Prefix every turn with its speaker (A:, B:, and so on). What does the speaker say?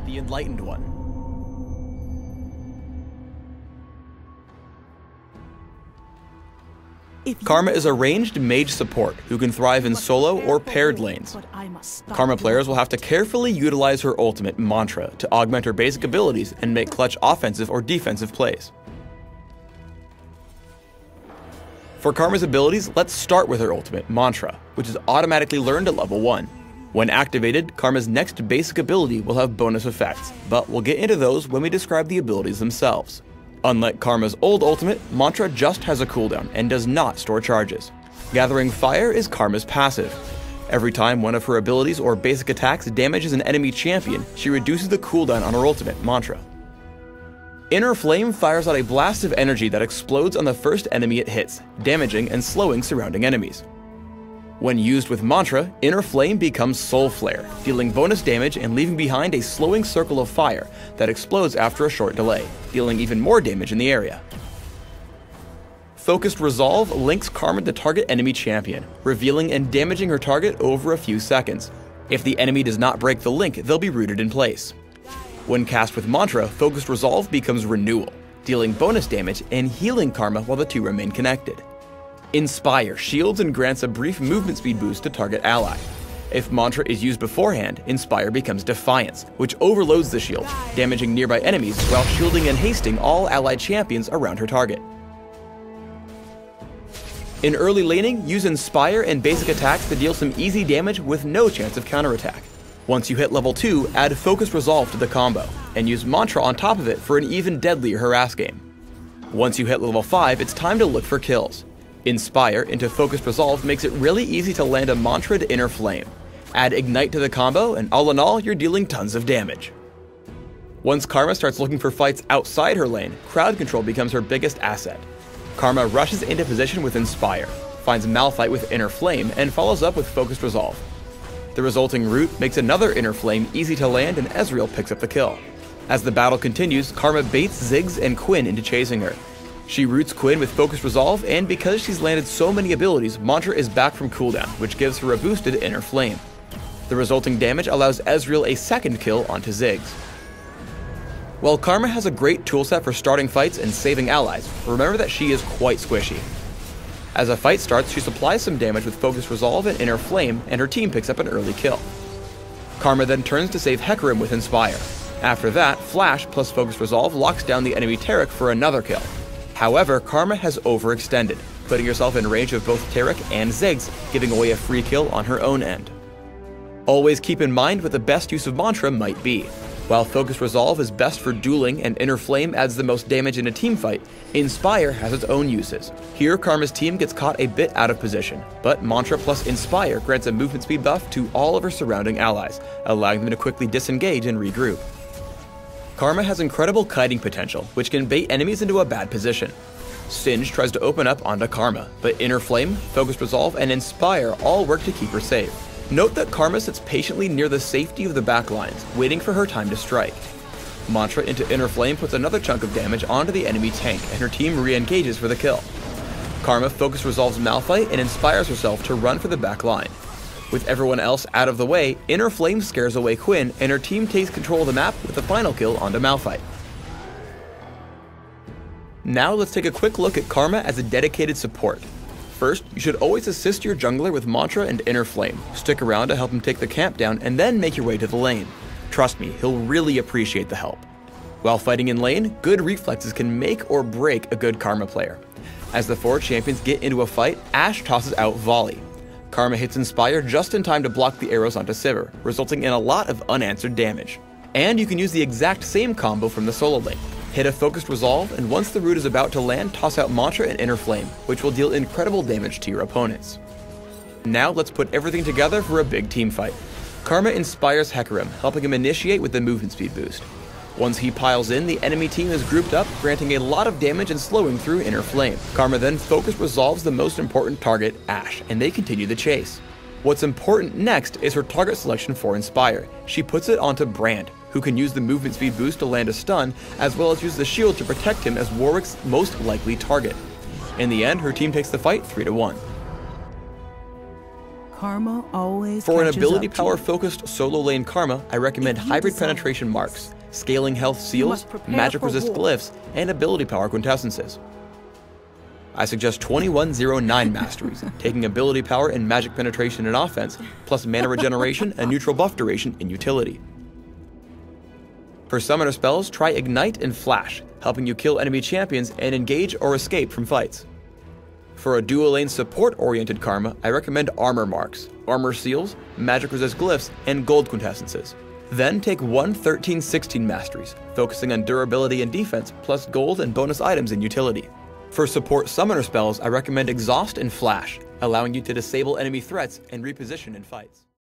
A: the Enlightened One. Karma is a ranged mage support who can thrive in solo or paired lanes. Karma players will have to carefully utilize her ultimate, Mantra, to augment her basic abilities and make clutch offensive or defensive plays. For Karma's abilities, let's start with her ultimate, Mantra, which is automatically learned at level 1. When activated, Karma's next basic ability will have bonus effects, but we'll get into those when we describe the abilities themselves. Unlike Karma's old ultimate, Mantra just has a cooldown and does not store charges. Gathering Fire is Karma's passive. Every time one of her abilities or basic attacks damages an enemy champion, she reduces the cooldown on her ultimate, Mantra. Inner Flame fires out a blast of energy that explodes on the first enemy it hits, damaging and slowing surrounding enemies. When used with Mantra, Inner Flame becomes Soul Flare, dealing bonus damage and leaving behind a slowing circle of fire that explodes after a short delay, dealing even more damage in the area. Focused Resolve links Karma to target enemy champion, revealing and damaging her target over a few seconds. If the enemy does not break the link, they'll be rooted in place. When cast with Mantra, Focused Resolve becomes Renewal, dealing bonus damage and healing Karma while the two remain connected. Inspire shields and grants a brief movement speed boost to target ally. If Mantra is used beforehand, Inspire becomes Defiance, which overloads the shield, damaging nearby enemies while shielding and hasting all allied champions around her target. In early laning, use Inspire and basic attacks to deal some easy damage with no chance of counterattack. Once you hit level 2, add Focused Resolve to the combo, and use Mantra on top of it for an even deadlier harass game. Once you hit level 5, it's time to look for kills. Inspire into Focused Resolve makes it really easy to land a Mantra to Inner Flame. Add Ignite to the combo, and all in all, you're dealing tons of damage. Once Karma starts looking for fights outside her lane, crowd control becomes her biggest asset. Karma rushes into position with Inspire, finds Malphite with Inner Flame, and follows up with Focused Resolve. The resulting root makes another Inner Flame easy to land, and Ezreal picks up the kill. As the battle continues, Karma baits Ziggs and Quinn into chasing her. She roots Quinn with Focused Resolve, and because she's landed so many abilities, Mantra is back from cooldown, which gives her a boosted Inner Flame. The resulting damage allows Ezreal a second kill onto Ziggs. While Karma has a great toolset for starting fights and saving allies, remember that she is quite squishy. As a fight starts, she supplies some damage with Focused Resolve and Inner Flame, and her team picks up an early kill. Karma then turns to save Hecarim with Inspire. After that, Flash plus Focused Resolve locks down the enemy Taric for another kill. However, Karma has overextended, putting herself in range of both Taric and Ziggs, giving away a free kill on her own end. Always keep in mind what the best use of Mantra might be. While Focused Resolve is best for dueling and Inner Flame adds the most damage in a teamfight, Inspire has its own uses. Here, Karma's team gets caught a bit out of position, but Mantra plus Inspire grants a movement speed buff to all of her surrounding allies, allowing them to quickly disengage and regroup. Karma has incredible kiting potential, which can bait enemies into a bad position. Singe tries to open up onto Karma, but Inner Flame, Focused Resolve, and Inspire all work to keep her safe. Note that Karma sits patiently near the safety of the backlines, waiting for her time to strike. Mantra into Inner Flame puts another chunk of damage onto the enemy tank, and her team re-engages for the kill. Karma Focused Resolves Malphite and inspires herself to run for the back line. With everyone else out of the way, Inner Flame scares away Quinn, and her team takes control of the map with the final kill onto Malphite. Now let's take a quick look at Karma as a dedicated support. First, you should always assist your jungler with Mantra and Inner Flame. Stick around to help him take the camp down, and then make your way to the lane. Trust me, he'll really appreciate the help. While fighting in lane, good reflexes can make or break a good Karma player. As the four champions get into a fight, Ashe tosses out Volley. Karma hits Inspire just in time to block the arrows onto Sivir, resulting in a lot of unanswered damage. And you can use the exact same combo from the solo lane. Hit a Focused Resolve, and once the root is about to land, toss out Mantra and Inner Flame, which will deal incredible damage to your opponents. Now let's put everything together for a big team fight. Karma inspires Hecarim, helping him initiate with the movement speed boost. Once he piles in, the enemy team is grouped up, granting a lot of damage and slowing through Inner Flame. Karma then Focused Resolves the most important target, Ashe, and they continue the chase. What's important next is her target selection for Inspire. She puts it onto Brand, who can use the movement speed boost to land a stun, as well as use the shield to protect him as Warwick's most likely target. In the end, her team takes the fight 3-1.
B: Karma always
A: For an
B: catches
A: ability
B: up to you.
A: power-focused solo lane Karma, I recommend
B: If you
A: hybrid
B: desire
A: penetration marks, scaling health seals,
B: must prepare
A: magic
B: for
A: resist
B: war.
A: glyphs, and ability power quintessences. I suggest 2109 masteries, taking ability power and magic penetration in offense, plus mana regeneration and neutral buff duration in utility. For summoner spells, try Ignite and Flash, helping you kill enemy champions and engage or escape from fights. For a dual lane support-oriented Karma, I recommend armor marks, armor seals, magic resist glyphs, and gold quintessences. Then take 1316 masteries, focusing on durability and defense, plus gold and bonus items in utility. For support summoner spells, I recommend Exhaust and Flash, allowing you to disable enemy threats and reposition in fights.